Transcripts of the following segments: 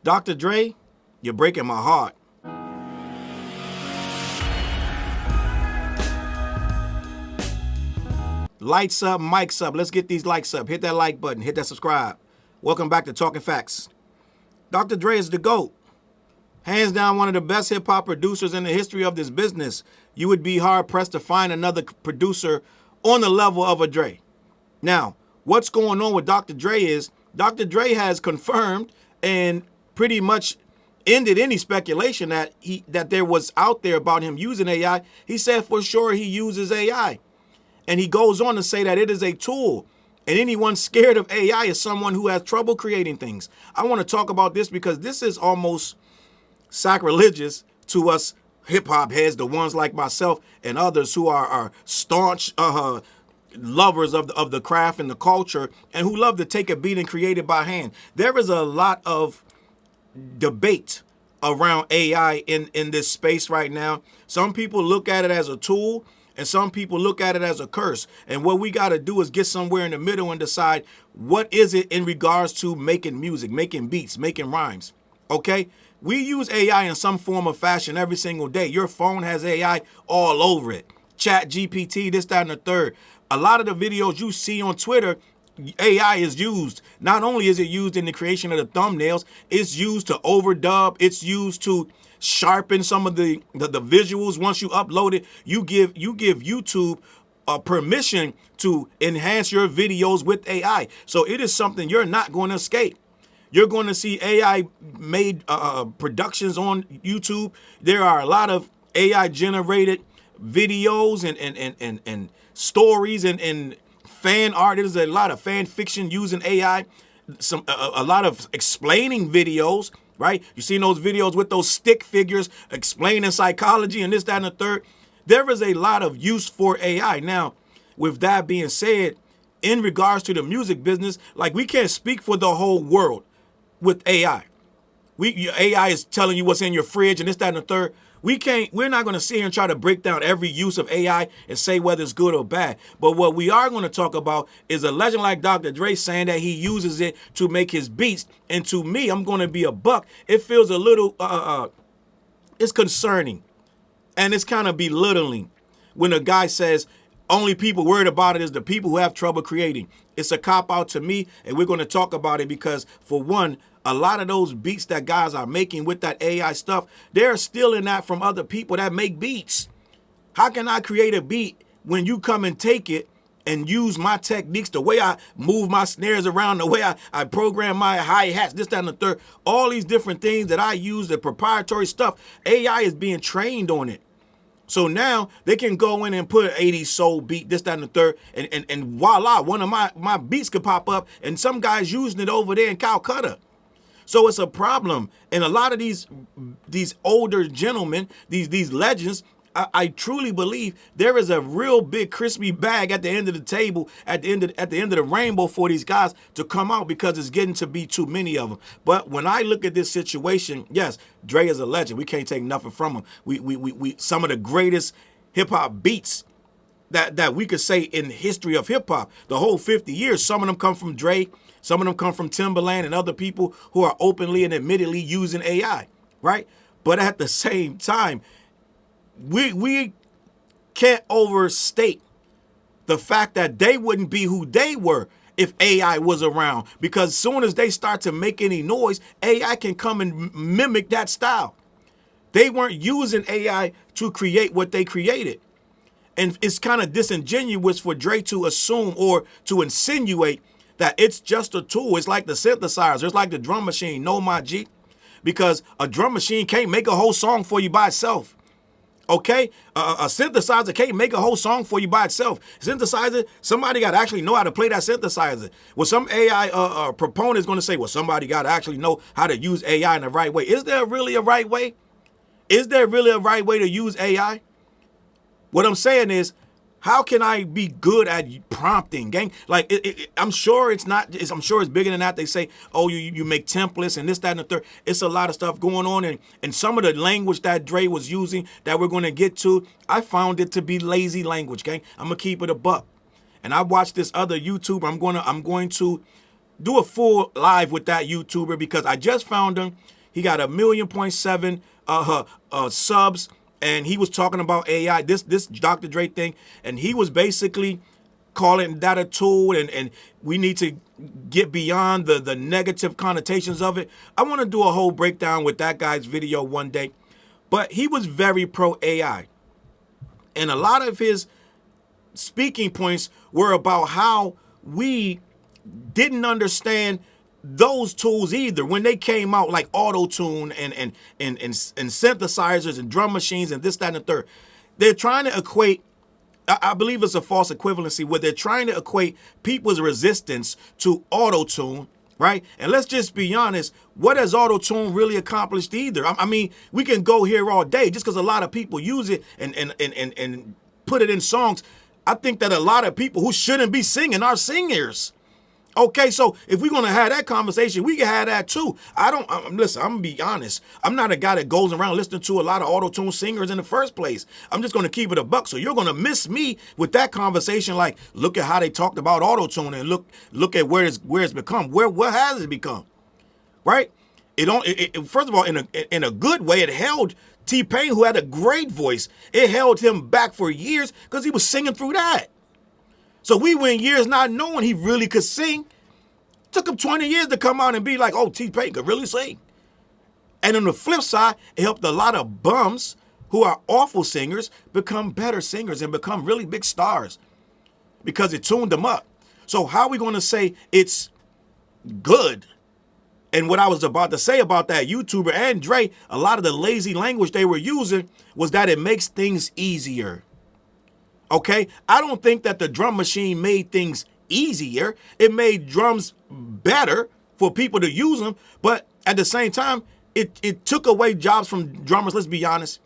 Dr. Dre, you're breaking my heart. Lights up, mics up. Let's get these likes up. Hit that like button. Hit that subscribe. Welcome back to Talking Facts. Dr. Dre is the GOAT. Hands down, one of the best hip-hop producers in the history of this business. You would be hard-pressed to find another producer on the level of a Dre. Now, what's going on with Dr. Dre is Dr. Dre has confirmed and pretty much ended any speculation that there was out there about him using AI. He said for sure he uses AI. And he goes on to say that it is a tool. And anyone scared of AI is someone who has trouble creating things. I want to talk about this because this is almost sacrilegious to us hip-hop heads, the ones like myself and others who are staunch lovers of the craft and the culture and who love to take a beat and create it by hand. There is a lot of debate around AI in this space right now. Some people look at it as a tool, and some people look at it as a curse. And what we got to do is get somewhere in the middle and decide what is it in regards to making music, making beats, making rhymes. Okay? We use AI in some form of fashion every single day. Your phone has AI all over it. Chat GPT, this, that, and the third. A lot of the videos you see on Twitter, AI is used. Not only is it used in the creation of the thumbnails, it's used to overdub. It's used to sharpen some of the visuals. Once you upload it, you give YouTube permission to enhance your videos with AI. So it is something you're not going to escape. You're going to see AI made productions on YouTube. There are a lot of AI generated videos and stories and fan art. There's a lot of fan fiction using AI. A lot of explaining videos. Right? You seen those videos with those stick figures explaining psychology and this, that, and the third. There is a lot of use for AI. Now, with that being said, in regards to the music business, like we can't speak for the whole world with AI. AI is telling you what's in your fridge and this, that, and the third. We're not going to sit here and try to break down every use of AI and say whether it's good or bad. But what we are going to talk about is a legend like Dr. Dre saying that he uses it to make his beats. And to me, I'm going to be a buck. It feels a little, it's concerning. And it's kind of belittling when a guy says only people worried about it is the people who have trouble creating. It's a cop-out to me, and we're going to talk about it because, for one, a lot of those beats that guys are making with that AI stuff, they're stealing that from other people that make beats. How can I create a beat when you come and take it and use my techniques, the way I move my snares around, the way I program my hi-hats, this, that, and the third, all these different things that I use, the proprietary stuff, AI is being trained on it. So now they can go in and put an 80s soul beat, this, that, and the third, and voila, one of my beats could pop up, and some guy's using it over there in Calcutta. So it's a problem. And a lot of these older gentlemen, these legends, I truly believe there is a real big crispy bag at the end of the table, at the end of the rainbow for these guys to come out because it's getting to be too many of them. But when I look at this situation, yes, Dre is a legend. We can't take nothing from him. We some of the greatest hip hop beats that we could say in the history of hip hop, the whole 50 years, some of them come from Dre. Some of them come from Timberland and other people who are openly and admittedly using AI, right? But at the same time, we can't overstate the fact that they wouldn't be who they were if AI was around. Because as soon as they start to make any noise, AI can come and mimic that style. They weren't using AI to create what they created. And it's kind of disingenuous for Dre to assume or to insinuate that it's just a tool. It's like the synthesizer. It's like the drum machine. No, my G. Because a drum machine can't make a whole song for you by itself. Okay? A synthesizer can't make a whole song for you by itself. Synthesizer, somebody got to actually know how to play that synthesizer. Well, some AI proponent is going to say, well, somebody got to actually know how to use AI in the right way. Is there really a right way? Is there really a right way to use AI? What I'm saying is, how can I be good at prompting, gang? Like, I'm sure it's not. I'm sure it's bigger than that. They say, oh, you make templates and this, that, and the third. It's a lot of stuff going on, and some of the language that Dre was using that we're going to get to, I found it to be lazy language, gang. I'm gonna keep it a buck. And I watched this other YouTuber. I'm going to do a full live with that YouTuber because I just found him. He got 1.7 million subs, and he was talking about AI, this Dr. Dre thing, and he was basically calling that a tool, and we need to get beyond the negative connotations of it. I want to do a whole breakdown with that guy's video one day, but he was very pro AI, and a lot of his speaking points were about how we didn't understand those tools either when they came out, like auto-tune and synthesizers and drum machines and this, that, and the third. They're trying to equate, I believe it's a false equivalency, where they're trying to equate people's resistance to auto-tune, right? And let's just be honest, what has auto-tune really accomplished either? I mean, we can go here all day just because a lot of people use it and put it in songs. I think that a lot of people who shouldn't be singing are singers. Okay, so if we're going to have that conversation, we can have that too. Listen, I'm going to be honest. I'm not a guy that goes around listening to a lot of auto-tune singers in the first place. I'm just going to keep it a buck. So you're going to miss me with that conversation. Like, look at how they talked about auto-tune and look at where it's become. What has it become? Right? First of all, in a good way, it held T-Pain, who had a great voice. It held him back for years because he was singing through that. So we went years not knowing he really could sing. Took him 20 years to come out and be like, oh, T-Pain could really sing. And on the flip side, it helped a lot of bums who are awful singers become better singers and become really big stars because it tuned them up. So how are we going to say it's good? And what I was about to say about that YouTuber and Dre, a lot of the lazy language they were using was that it makes things easier. Okay, I don't think that the drum machine made things easier. It made drums better for people to use them, but at the same time, it took away jobs from drummers. Let's be honest.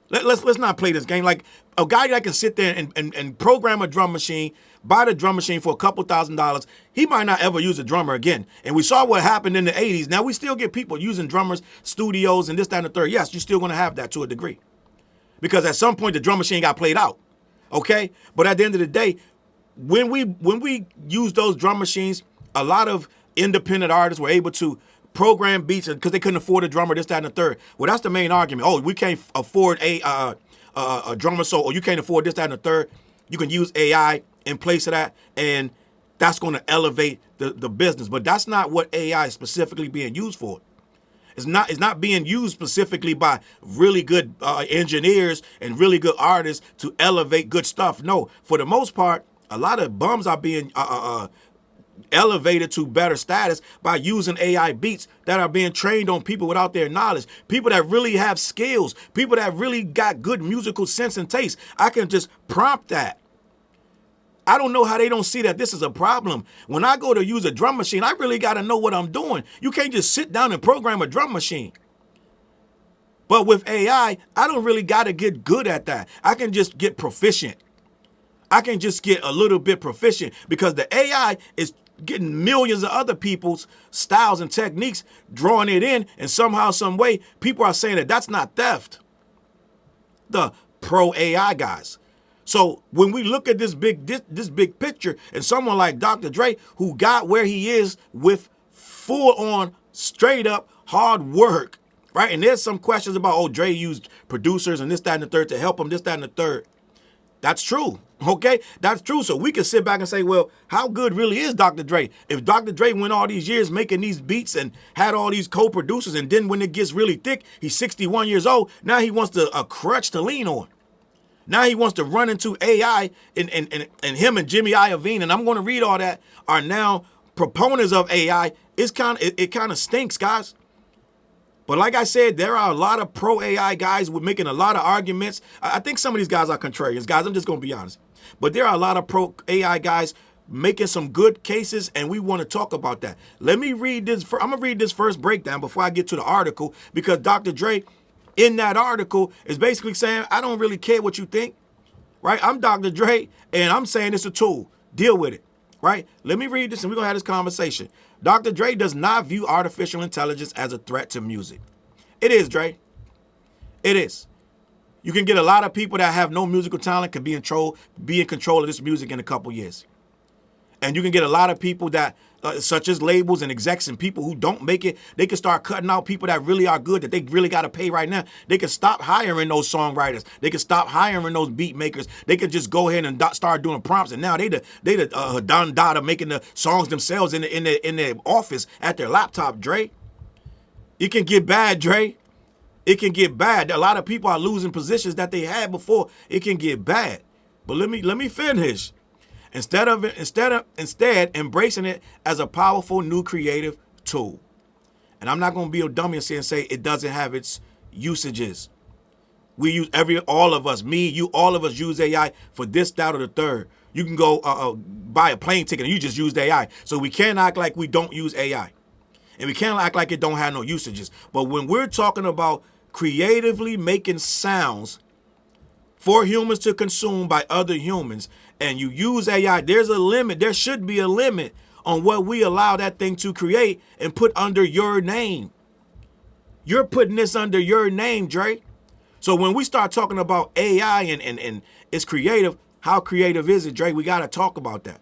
Let's not play this game. Like a guy that can sit there and program a drum machine, buy the drum machine for a couple $1,000s, he might not ever use a drummer again. And we saw what happened in the 80s. Now we still get people using drummers, studios, and this, that, and the third. Yes, you're still going to have that to a degree. Because at some point, the drum machine got played out. Okay, but at the end of the day, when we use those drum machines, a lot of independent artists were able to program beats because they couldn't afford a drummer, this, that, and the third. Well, that's the main argument. Oh, we can't afford a drummer, or you can't afford this, that, and the third. You can use AI in place of that, and that's going to elevate the business. But that's not what AI is specifically being used for. It's not being used specifically by really good engineers and really good artists to elevate good stuff. No, for the most part, a lot of bums are being elevated to better status by using AI beats that are being trained on people without their knowledge, people that really have skills, people that really got good musical sense and taste. I can just prompt that. I don't know how they don't see that this is a problem. When I go to use a drum machine, I really got to know what I'm doing. You can't just sit down and program a drum machine. But with AI, I don't really got to get good at that. I can just get proficient. I can just get a little bit proficient because the AI is getting millions of other people's styles and techniques, drawing it in, and somehow, some way, people are saying that that's not theft. The pro AI guys. So when we look at this big picture and someone like Dr. Dre, who got where he is with full on, straight up hard work, right? And there's some questions about, oh, Dre used producers and this, that, and the third to help him, this, that, and the third. That's true, okay? That's true. So we can sit back and say, well, how good really is Dr. Dre? If Dr. Dre went all these years making these beats and had all these co-producers, and then when it gets really thick, he's 61 years old, now he wants a crutch to lean on. Now he wants to run into AI, and him and Jimmy Iovine, and I'm going to read all that, are now proponents of AI. It kind of stinks, guys. But like I said, there are a lot of pro AI guys with making a lot of arguments. I think some of these guys are contrarians, guys. I'm just going to be honest. But there are a lot of pro AI guys making some good cases, and we want to talk about that. Let me read this. I'm going to read this first breakdown before I get to the article, because Dr. Dre, in that article, is basically saying, I don't really care what you think, right? I'm Dr. Dre, and I'm saying it's a tool. Deal with it, right? Let me read this, and we're going to have this conversation. Dr. Dre does not view artificial intelligence as a threat to music. It is, Dre. It is. You can get a lot of people that have no musical talent can be in control of this music in a couple years. And you can get a lot of people that such as labels and execs and people who don't make it. They can start cutting out people that really are good, that they really got to pay right now. They can stop hiring those songwriters. They can stop hiring those beat makers. They can just go ahead and start doing prompts. And now they done data making the songs themselves in their office at their laptop. Dre, it can get bad, Dre. It can get bad. A lot of people are losing positions that they had before. It can get bad. But let me finish. Instead embracing it as a powerful new creative tool. And I'm not going to be a dummy and say it doesn't have its usages. We use all of us use AI for this, that, or the third. You can go buy a plane ticket and you just use AI. So we can't act like we don't use AI. And we can't act like it don't have no usages. But when we're talking about creatively making sounds for humans to consume by other humans, and you use AI, there's a limit. There should be a limit on what we allow that thing to create and put under your name. You're putting this under your name, Dre. So when we start talking about AI and it's creative, how creative is it, Dre? We got to talk about that.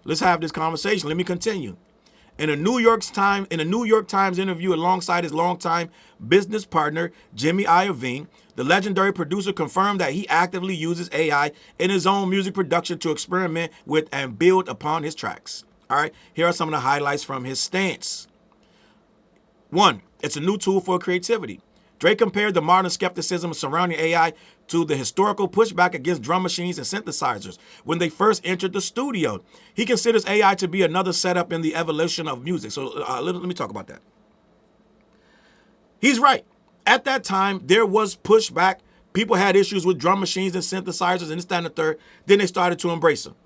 Let's have this conversation. Let me continue. In a New York Times interview alongside his longtime business partner, Jimmy Iovine, the legendary producer confirmed that he actively uses AI in his own music production to experiment with and build upon his tracks. All right, here are some of the highlights from his stance. 1, it's a new tool for creativity. Dre compared the modern skepticism surrounding AI to the historical pushback against drum machines and synthesizers when they first entered the studio. He considers AI to be another setup in the evolution of music. So let me talk about that. He's right. At that time, there was pushback. People had issues with drum machines and synthesizers and this, that, and the third. Then they started to embrace them,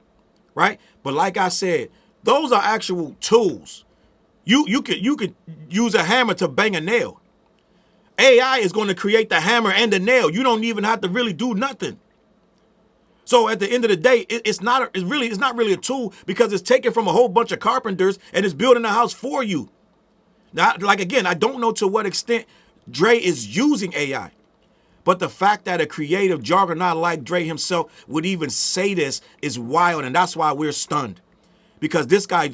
right? But like I said, those are actual tools. You could use a hammer to bang a nail. AI is going to create the hammer and the nail. You don't even have to really do nothing. So at the end of the day, it's not really a tool because it's taken from a whole bunch of carpenters and it's building a house for you. Now, like again, I don't know to what extent Dre is using AI, but the fact that a creative juggernaut like Dre himself would even say this is wild, and that's why we're stunned. Because this guy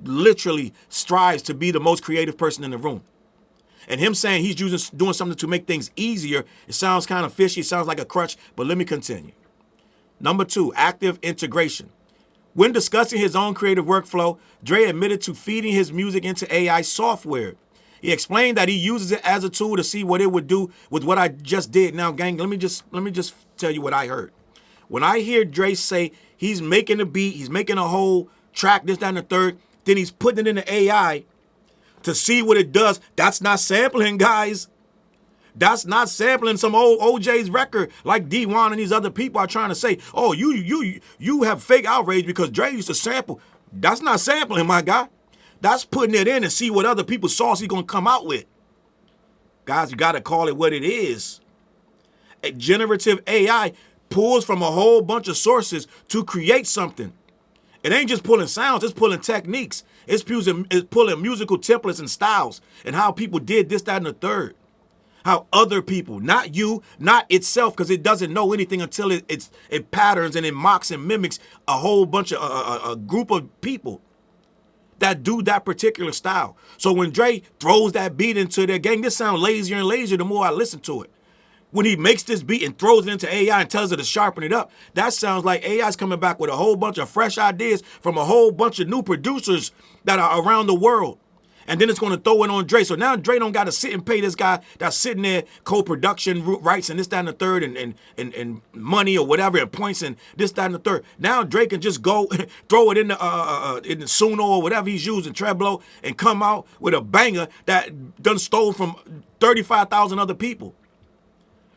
literally strives to be the most creative person in the room. And him saying he's doing something to make things easier, it sounds kind of fishy, it sounds like a crutch, but let me continue. Number 2, active integration. When discussing his own creative workflow, Dre admitted to feeding his music into AI software. He explained that he uses it as a tool to see what it would do with what I just did. Now, gang, let me just tell you what I heard. When I hear Dre say he's making a beat, he's making a whole track, this, that, and the third, then he's putting it into AI to see what it does. That's not sampling, guys. That's not sampling some old OJ's record like D1 and these other people are trying to say, oh, you have fake outrage because Dre used to sample. That's not sampling, my guy. That's putting it in and see what other people's sauce he's going to come out with. Guys, you got to call it what it is. A generative AI pulls from a whole bunch of sources to create something. It ain't just pulling sounds, it's pulling techniques. It's pulling musical templates and styles and how people did this, that, and the third. How other people, not you, not itself, because it doesn't know anything until it patterns and it mocks and mimics a whole bunch of a group of people that do that particular style. So when Dre throws that beat into their gang, this sounds lazier and lazier the more I listen to it. When he makes this beat and throws it into AI and tells it to sharpen it up, that sounds like AI's coming back with a whole bunch of fresh ideas from a whole bunch of new producers that are around the world. And then it's going to throw it on Dre. So now Dre don't got to sit and pay this guy that's sitting there co-production rights and this, that, and the third and money or whatever and points and this, that, and the third. Now Dre can just go throw it in the Suno or whatever he's using, Treblo, and come out with a banger that done stole from 35,000 other people.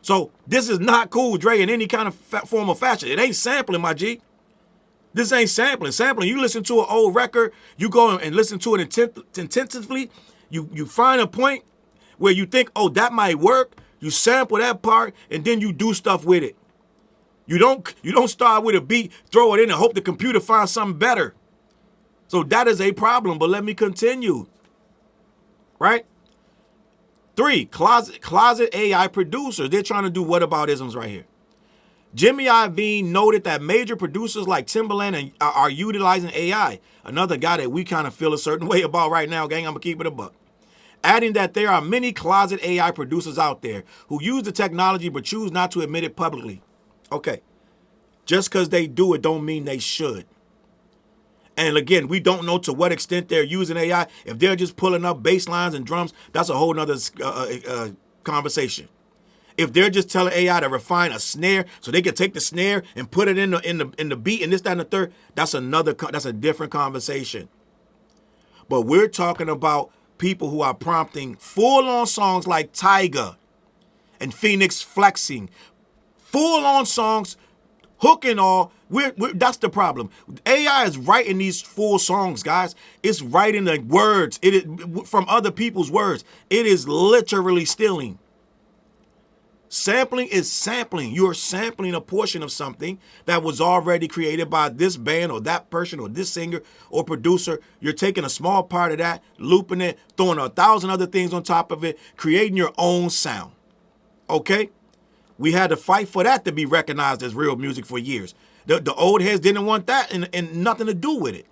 So this is not cool, Dre, in any kind of form of fashion. It ain't sampling, my G. This ain't sampling. Sampling, you listen to an old record, you go and listen to it intensively, you find a point where you think, oh, that might work, you sample that part, and then you do stuff with it. You don't start with a beat, throw it in, and hope the computer finds something better. So that is a problem, but let me continue. Right? 3, closet AI producers. They're trying to do whataboutisms right here. Jimmy Iovine noted that major producers like Timbaland are utilizing AI, another guy that we kind of feel a certain way about right now, gang. I'm going to keep it a buck. Adding that there are many closet AI producers out there who use the technology but choose not to admit it publicly. Okay, just because they do it don't mean they should. And again, we don't know to what extent they're using AI. If they're just pulling up bass lines and drums, that's a whole nother conversation. If they're just telling AI to refine a snare so they can take the snare and put it in the beat and this, that, and the third, that's a different conversation. But we're talking about people who are prompting full-on songs like Tyga and Phoenix flexing, full-on songs, hook and all. That's the problem. AI is writing these full songs, guys. It's writing the words from other people's words. It is literally stealing. Sampling is sampling. You're sampling a portion of something that was already created by this band or that person or this singer or producer. You're taking a small part of that, looping it, throwing 1,000 other things on top of it, creating your own sound. Okay? We had to fight for that to be recognized as real music for years. The old heads didn't want that and nothing to do with it.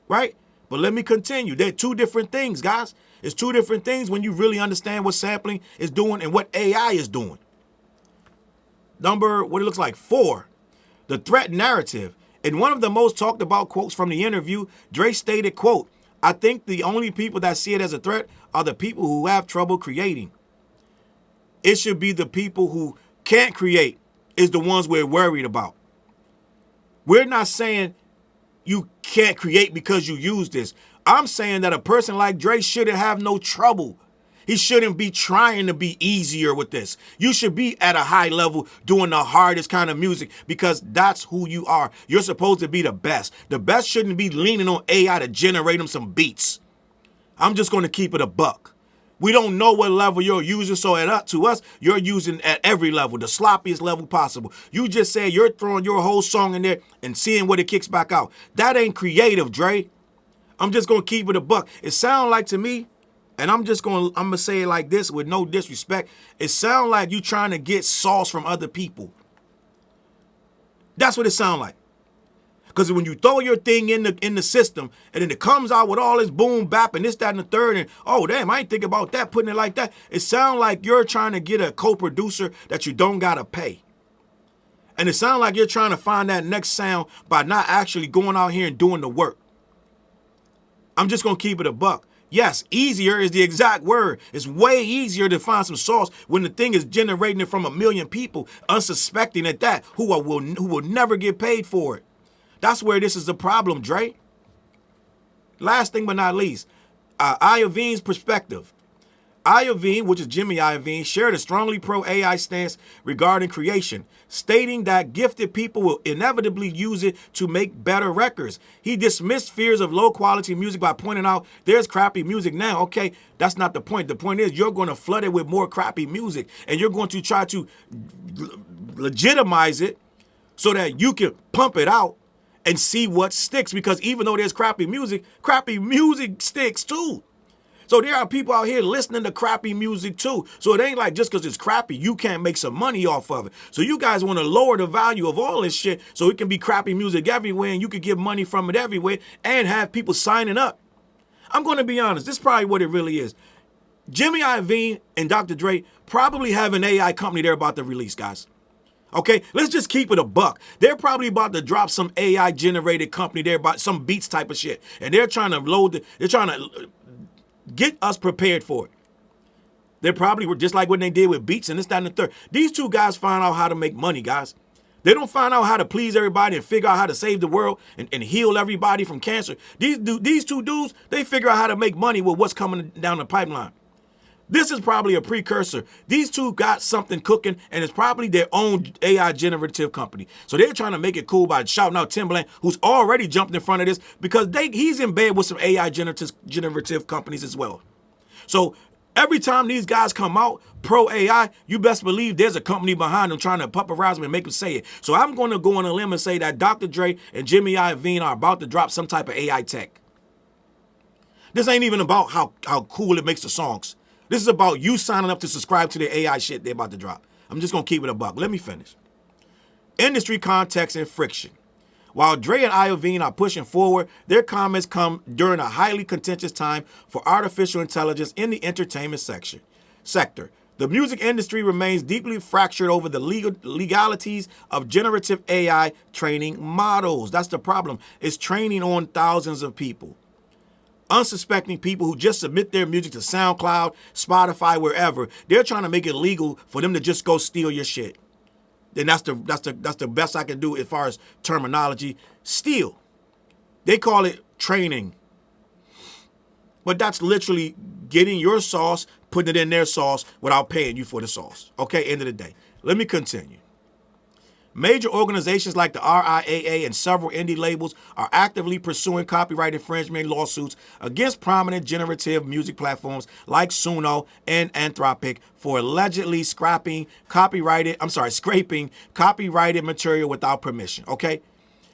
Right? But let me continue. They're two different things, guys. It's two different things when you really understand what sampling is doing and what AI is doing. Number, what it looks like, 4, the threat narrative. In one of the most talked about quotes from the interview, Dre stated, quote, "I think the only people that see it as a threat are the people who have trouble creating. It should be the people who can't create is the ones we're worried about. We're not saying you can't create because you use this. I'm saying that a person like Dre shouldn't have no trouble. He shouldn't be trying to be easier with this. You should be at a high level doing the hardest kind of music because that's who you are. You're supposed to be the best. The best shouldn't be leaning on AI to generate them some beats. I'm just going to keep it a buck. We don't know what level you're using, so to us, you're using at every level, the sloppiest level possible. You just say you're throwing your whole song in there and seeing what it kicks back out. That ain't creative, Dre. I'm just going to keep it a buck. It sounds like to me, and I'm going to say it like this with no disrespect. It sounds like you trying to get sauce from other people. That's what it sounds like. Because when you throw your thing in the system and then it comes out with all this boom bap and this, that, and the third, and oh, damn, I ain't think about that, putting it like that. It sounds like you're trying to get a co-producer that you don't got to pay. And it sounds like you're trying to find that next sound by not actually going out here and doing the work. I'm just going to keep it a buck. Yes, easier is the exact word. It's way easier to find some sauce when the thing is generating it from 1 million people, unsuspecting at that, who will never get paid for it. That's where this is the problem, Dre. Last thing but not least, Iovine's perspective. Iovine, which is Jimmy Iovine, shared a strongly pro-AI stance regarding creation, stating that gifted people will inevitably use it to make better records. He dismissed fears of low-quality music by pointing out there's crappy music now. Okay, that's not the point. The point is you're going to flood it with more crappy music, and you're going to try to legitimize it so that you can pump it out and see what sticks, because even though there's crappy music sticks too. So there are people out here listening to crappy music too. So it ain't like just because it's crappy, you can't make some money off of it. So you guys want to lower the value of all this shit so it can be crappy music everywhere and you can get money from it everywhere and have people signing up. I'm going to be honest. This is probably what it really is. Jimmy Iovine and Dr. Dre probably have an AI company they're about to release, guys. Okay, let's just keep it a buck. They're probably about to drop some AI generated company. They're about some beats type of shit. And they're trying to they're trying to get us prepared for it. They probably were just like what they did with beats and this, that, and the third. These two guys find out how to make money, guys. They don't find out how to please everybody and figure out how to save the world and heal everybody from cancer. These two dudes, they figure out how to make money with what's coming down the pipeline. This is probably a precursor. These two got something cooking, and it's probably their own AI generative company. So they're trying to make it cool by shouting out Timbaland, who's already jumped in front of this, because he's in bed with some AI generative companies as well. So every time these guys come out pro AI, you best believe there's a company behind them trying to pupperize them and make them say it. So I'm going to go on a limb and say that Dr. Dre and Jimmy Iovine are about to drop some type of AI tech. This ain't even about how cool it makes the songs. This is about you signing up to subscribe to the AI shit they're about to drop. I'm just going to keep it a buck. Let me finish. industry context and friction. While Dre and Iovine are pushing forward, their comments come during a highly contentious time for artificial intelligence in the entertainment sector. The music industry remains deeply fractured over the legalities of generative AI training models. That's the problem. It's training on thousands of people. Unsuspecting people who just submit their music to SoundCloud, Spotify, wherever. They're trying to make it legal for them to just go steal your shit. Then that's the best I can do as far as terminology. Steal. They call it training. But that's literally getting your sauce, putting it in their sauce without paying you for the sauce. Okay, end of the day. Let me continue. Major organizations like the RIAA and several indie labels are actively pursuing copyright infringement lawsuits against prominent generative music platforms like Suno and Anthropic for allegedly scraping copyrighted material without permission. Okay,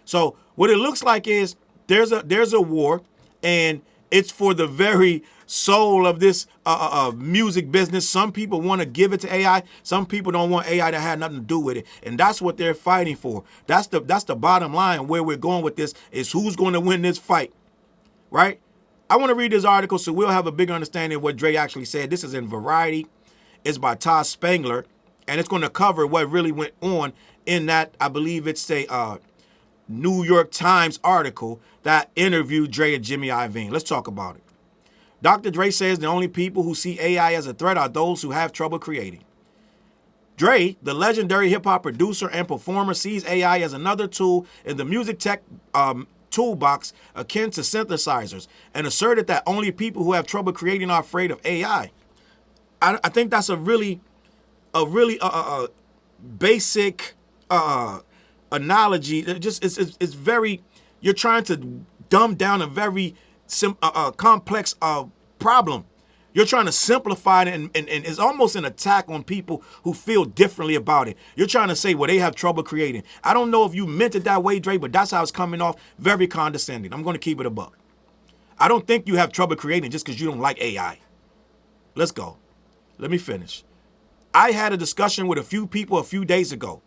so what it looks like is there's a war, and it's for the very soul of this music business. Some people want to give it to AI. Some people don't want AI to have nothing to do with it. And that's what they're fighting for. That's the bottom line. Where we're going with this is who's going to win this fight, right? I want to read this article so we'll have a bigger understanding of what Dre actually said. This is in Variety. It's by Todd Spangler, and it's going to cover what really went on in that, I believe it's a New York Times article that interviewed Dre and Jimmy Iovine. Let's talk about it. Dr. Dre says the only people who see AI as a threat are those who have trouble creating. Dre, the legendary hip-hop producer and performer, sees AI as another tool in the music tech toolbox akin to synthesizers, and asserted that only people who have trouble creating are afraid of AI. I think that's a really basic analogy. It's very, you're trying to dumb down a very complex problem. You're trying to simplify it, and it's almost an attack on people who feel differently about it. You're trying to say, well, they have trouble creating. I don't know if you meant it that way, Dre, but that's how it's coming off, very condescending. I'm going to keep it a buck. I don't think you have trouble creating just because you don't like AI. Let's go. Let me finish. I had a discussion with a few people a few days ago.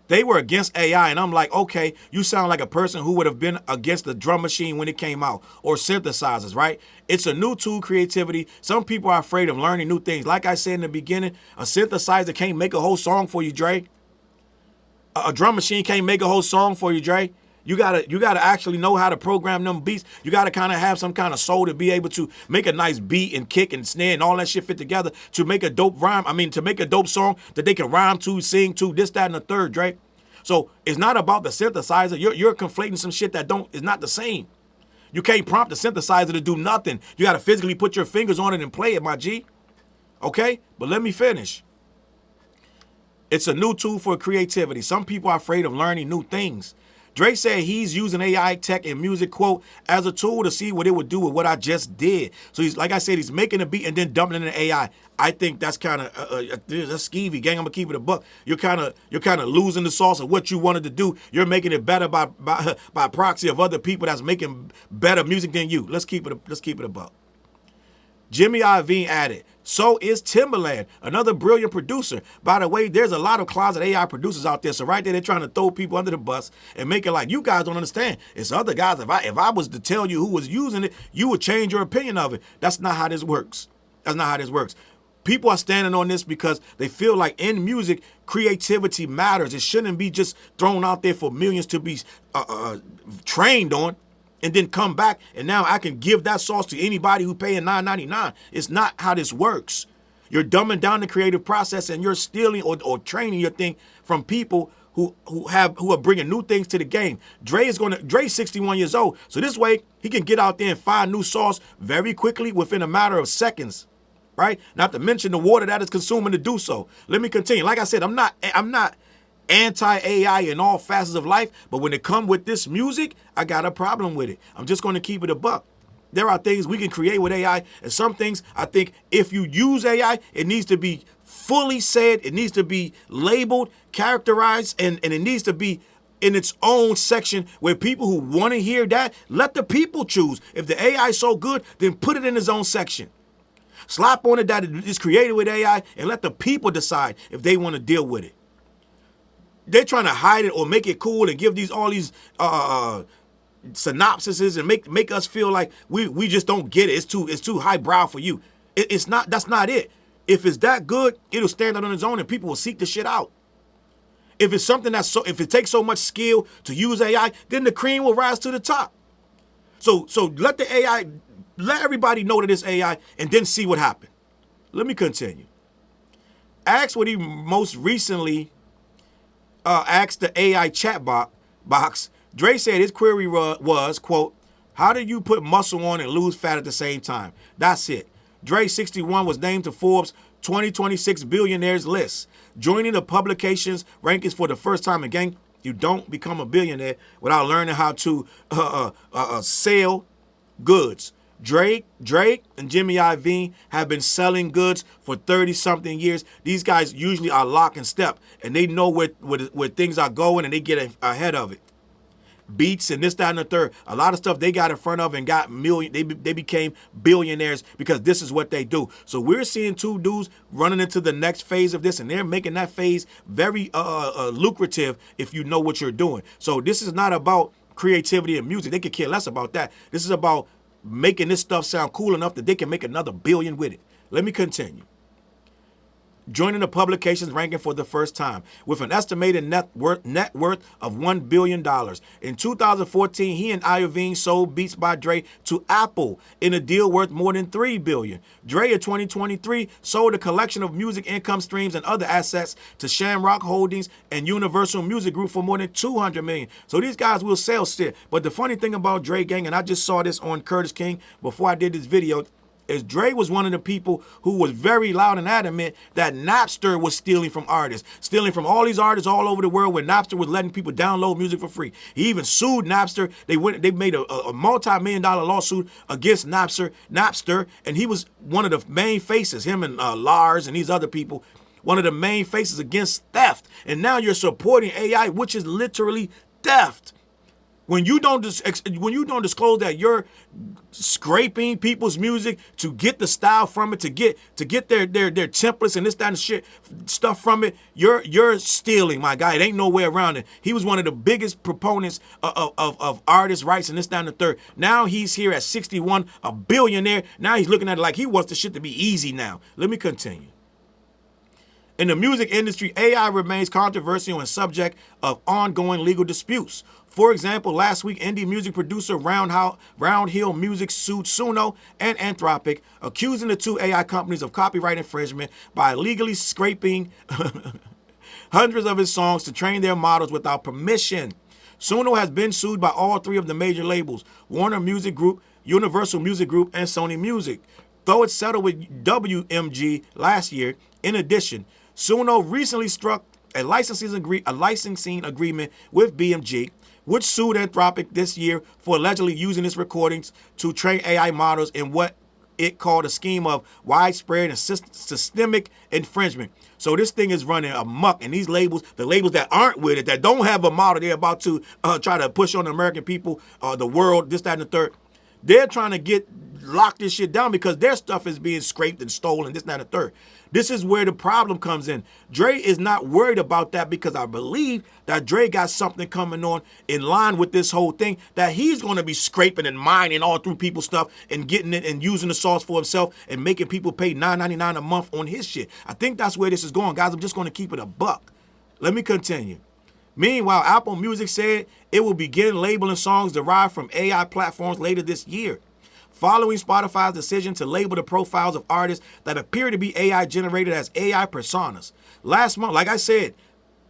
They were against AI, and I'm like, okay, you sound like a person who would have been against the drum machine when it came out, or synthesizers, right? It's a new tool, creativity. Some people are afraid of learning new things. Like I said in the beginning, a synthesizer can't make a whole song for you, Dre. A drum machine can't make a whole song for you, Dre. You gotta actually know how to program them beats. You gotta kind of have some kind of soul to be able to make a nice beat and kick and snare and all that shit fit together to make a dope rhyme. I mean, to make a dope song that they can rhyme to, sing to, this, that, and the third, Dre. So it's not about the synthesizer. You're conflating some shit that is not the same. You can't prompt the synthesizer to do nothing. You gotta physically put your fingers on it and play it, my G. Okay? But let me finish. It's a new tool for creativity. Some people are afraid of learning new things. Dre said he's using AI tech and music, quote, as a tool to see what it would do with what I just did. So he's, like I said, he's making a beat and then dumping it in AI. I think that's kind of that's skeevy, gang. I'm gonna keep it a buck. You're kind of losing the sauce of what you wanted to do. You're making it better by proxy of other people that's making better music than you. Let's keep it a buck. Jimmy Iovine added, so is Timbaland, another brilliant producer. By the way, there's a lot of closet AI producers out there. So right there, they're trying to throw people under the bus and make it like you guys don't understand. It's other guys. If I was to tell you who was using it, you would change your opinion of it. That's not how this works. That's not how this works. People are standing on this because they feel like in music, creativity matters. It shouldn't be just thrown out there for millions to be trained on. And then come back, and now I can give that sauce to anybody who paying $9.99. It's not how this works. You're dumbing down the creative process, and you're stealing or training your thing from people who are bringing new things to the game. Dre's 61 years old, so this way he can get out there and find new sauce very quickly within a matter of seconds, right? Not to mention the water that is consuming to do so. Let me continue. Like I said, I'm not anti-AI in all facets of life, but when it comes with this music, I got a problem with it. I'm just going to keep it a buck. There are things we can create with AI, and some things I think if you use AI, it needs to be fully said, it needs to be labeled, characterized, and it needs to be in its own section where people who want to hear that, let the people choose. If the AI is so good, then put it in its own section. Slap on it that it is created with AI and let the people decide if they want to deal with it. they're trying to hide it or make it cool and give these all these synopsises and make us feel like we just don't get it. It's too highbrow for you. It's not. That's not it. If it's that good, it'll stand out on its own and people will seek the shit out. If it's something if it takes so much skill to use AI, then the cream will rise to the top. So let the AI, let everybody know that it's AI and then see what happened. Let me continue. Ask what he most recently asked the AI chat box. Dre said his query was, quote, how do you put muscle on and lose fat at the same time? That's it. Dre, 61, was named to Forbes 2026 billionaires list, joining the publication's rankings for the first time. Again, you don't become a billionaire without learning how to sell goods. Drake and Jimmy Iovine have been selling goods for 30-something years. These guys usually are lock and step, and they know where things are going, and they get ahead of it. Beats and this, that, and the third. A lot of stuff they got in front of and got they became billionaires because this is what they do. So we're seeing two dudes running into the next phase of this, and they're making that phase very lucrative if you know what you're doing. So this is not about creativity and music. They could care less about that. This is about making this stuff sound cool enough that they can make another billion with it. Let me continue. Joining the publication's ranking for the first time with an estimated net worth of $1 billion. In 2014, he and Iovine sold Beats by Dre to Apple in a deal worth more than $3 billion. Dre in 2023 sold a collection of music income streams and other assets to Shamrock Holdings and Universal Music Group for more than $200 million. So these guys will sell shit. But the funny thing about Dre, gang, and I just saw this on Curtis King before I did this video, is Dre was one of the people who was very loud and adamant that Napster was stealing from artists, stealing from all these artists all over the world where Napster was letting people download music for free. He even sued Napster. They made a multi-million-dollar lawsuit against Napster, and he was one of the main faces, him and Lars and these other people, one of the main faces against theft. And now you're supporting AI, which is literally theft. When you don't disclose that you're scraping people's music to get the style from it, to get their templates and this, that, and shit stuff from it, you're stealing, my guy. It ain't no way around it. He was one of the biggest proponents of artist rights and this, that, and the third. Now he's here at 61, a billionaire. Now he's looking at it like he wants the shit to be easy now. Let me continue. In the music industry, AI remains controversial and subject of ongoing legal disputes. For example, last week, indie music producer Roundhill Music sued Suno and Anthropic, accusing the two AI companies of copyright infringement by illegally scraping hundreds of his songs to train their models without permission. Suno has been sued by all three of the major labels, Warner Music Group, Universal Music Group, and Sony Music, though it settled with WMG last year. In addition, Suno recently struck a licensing agreement with BMG, which sued Anthropic this year for allegedly using its recordings to train AI models in what it called a scheme of widespread and systemic infringement. So this thing is running amok, and these labels, the labels that aren't with it, that don't have a model they're about to try to push on the American people, the world, this, that, and the third, they're trying to lock this shit down because their stuff is being scraped and stolen, this, that, and the third. This is where the problem comes in. Dre is not worried about that because I believe that Dre got something coming on in line with this whole thing that he's going to be scraping and mining all through people's stuff and getting it and using the sauce for himself and making people pay $9.99 a month on his shit. I think that's where this is going, guys. I'm just going to keep it a buck. Let me continue. Meanwhile, Apple Music said it will begin labeling songs derived from AI platforms later this year, following Spotify's decision to label the profiles of artists that appear to be AI generated as AI personas. Last month, like I said,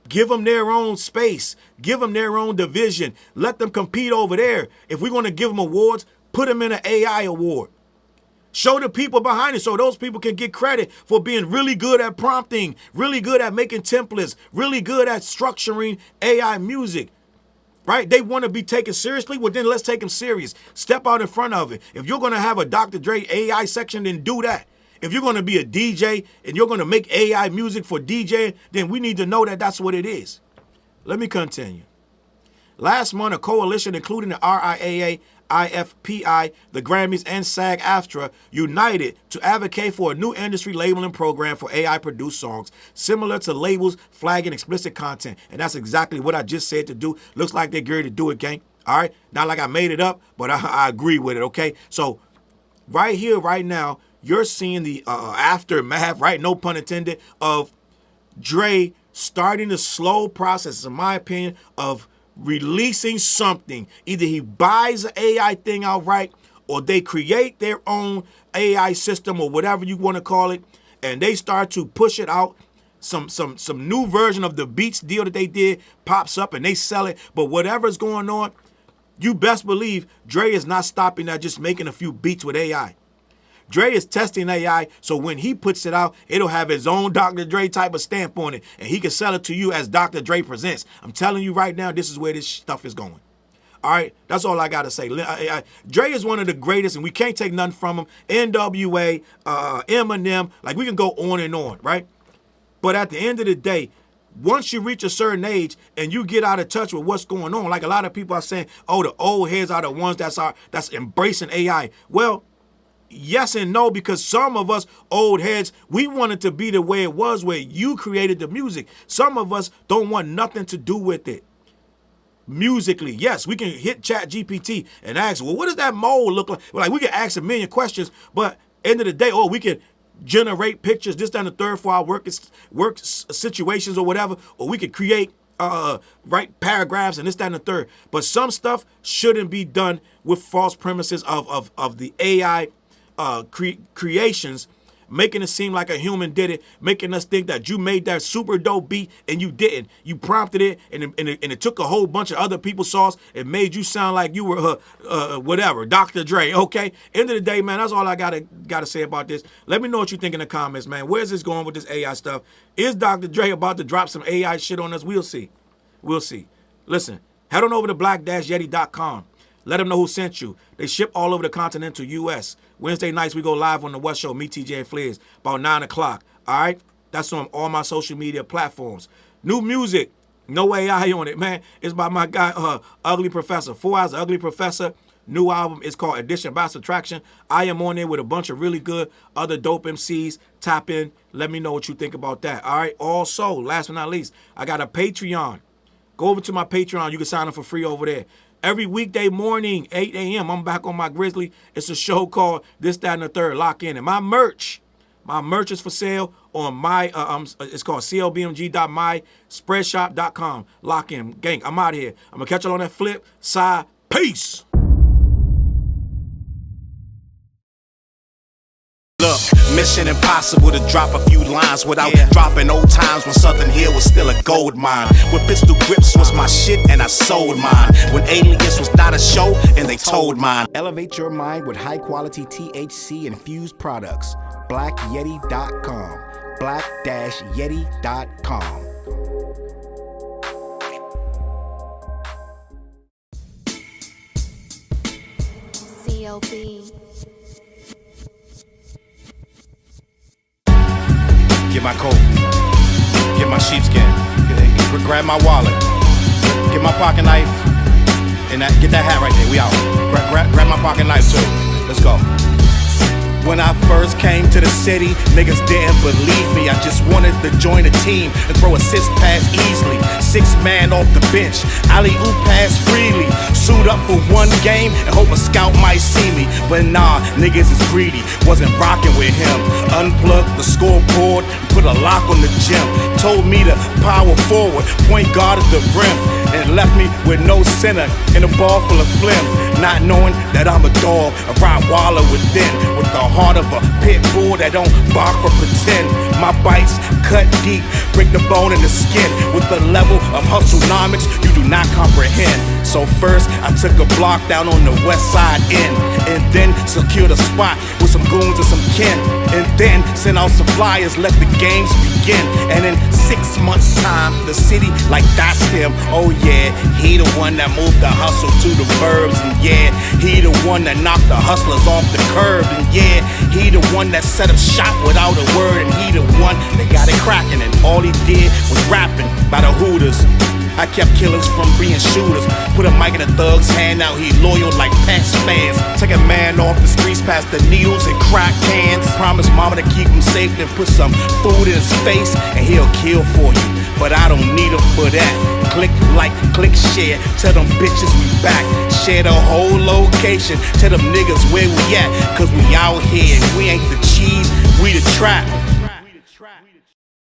give them their own space, give them their own division, let them compete over there. If we're going to give them awards, put them in an AI award. Show the people behind it so those people can get credit for being really good at prompting, really good at making templates, really good at structuring AI music. Right? They want to be taken seriously. Well, then let's take them serious. Step out in front of it. If you're going to have a Dr. Dre AI section, then do that. If you're going to be a DJ and you're going to make AI music for DJ, then we need to know that that's what it is. Let me continue. Last month, a coalition including the RIAA, IFPI, the Grammys, and SAG-AFTRA united to advocate for a new industry labeling program for AI-produced songs, similar to labels flagging explicit content. And that's exactly what I just said to do. Looks like they're geared to do it, gang. All right? Not like I made it up, but I agree with it, okay? So right here, right now, you're seeing the aftermath, right? No pun intended, of Dre starting the slow process, in my opinion, of releasing something. Either he buys an AI thing outright, or they create their own AI system, or whatever you want to call it, and they start to push it out. Some new version of the Beats deal that they did pops up and they sell it. But whatever's going on, you best believe Dre is not stopping at just making a few beats with AI. Dre is testing AI, so when he puts it out, it'll have his own Dr. Dre type of stamp on it, and he can sell it to you as Dr. Dre Presents. I'm telling you right now, this is where this stuff is going. All right, that's all I got to say. Dre is one of the greatest, and we can't take nothing from him. NWA, Eminem, like we can go on and on, right? But at the end of the day, once you reach a certain age and you get out of touch with what's going on, like a lot of people are saying, oh, the old heads are the ones that's embracing AI. Well, yes and no, because some of us old heads, we want it to be the way it was where you created the music. Some of us don't want nothing to do with it. Musically, yes, we can hit Chat GPT and ask, well, what does that mold look like? Well, like we can ask a million questions, but end of the day, we can generate pictures, this, that, and the third for our work situations or whatever, or we could create write paragraphs and this, that, and the third. But some stuff shouldn't be done with false premises of the AI creations, making it seem like a human did it, making us think that you made that super dope beat and you didn't. You prompted it and it took a whole bunch of other people's sauce and made you sound like you were whatever, Dr. Dre. Okay, end of the day, man, that's all I gotta say about this. Let me know what you think in the comments, man. Where's this going with this AI stuff? Is Dr. Dre about to drop some AI shit on us? We'll see. We'll see. Listen, head on over to black-yeti.com. Let them know who sent you. They ship all over the continental U.S. Wednesday nights, we go live on the West Show, me, TJ, and Flares, about 9 o'clock. All right? That's on all my social media platforms. New music, no AI on it, man. It's by my guy, Ugly Professor. 4 Hours Ugly Professor. New album is called Addition by Subtraction. I am on there with a bunch of really good other dope MCs. Tap in. Let me know what you think about that. All right? Also, last but not least, I got a Patreon. Go over to my Patreon. You can sign up for free over there. Every weekday morning, 8 a.m., I'm back on my Grizzly. It's a show called This, That, and the Third. Lock in. And my merch is for sale on my, it's called CLBMG.myspreadshop.com. Lock in. Gang, I'm out of here. I'm going to catch you on that flip side. Peace. Look, mission impossible to drop a few lines without dropping old times when Southern Hill was still a gold mine. When pistol grips was my shit and I sold mine. When Alias was not a show and they told mine. Elevate your mind with high quality THC infused products. BlackYeti.com. Black-Yeti.com. CLB. Get my coat, get my sheepskin, grab my wallet, get my pocket knife, and get that hat right there. We out. Grab my pocket knife too. Let's go. When I first came to the city, niggas didn't believe me. I just wanted to join a team and throw assist pass easily. 6 man off the bench, alley-oop pass freely. Suit up for one game and hope a scout might see me. But nah, niggas is greedy, wasn't rocking with him. Unplugged the scoreboard, put a lock on the gym. Told me to power forward, point guard at the rim. And left me with no center and a ball full of phlegm. Not knowing that I'm a dog, a Rottweiler within, with the heart of a pit bull that don't bark for pretend. My bites cut deep, break the bone and the skin. With the level of hustlenomics you do not comprehend. So first I took a block down on the west side end, and then secured a spot with some goons and some kin. And then sent out some flyers, let the games begin. And in 6 months time, the city like that's him. Oh yeah, he the one that moved the hustle to the burbs. And yeah, he the one that knocked the hustlers off the curb. And yeah, he the one that set up shop without a word. And he the one that got it cracking. And all he did was rapping by the Hooters. I kept killers from being shooters. Put a mic in a thug's hand, now he loyal like past fans. Take a man off the streets past the needles and crack cans. Promise mama to keep him safe, then put some food in his face, and he'll kill for you. But I don't need him for that. Click like, click share. Tell them bitches we back. Share the whole location. Tell them niggas where we at. Cause we out here. We ain't the cheese, we the trap.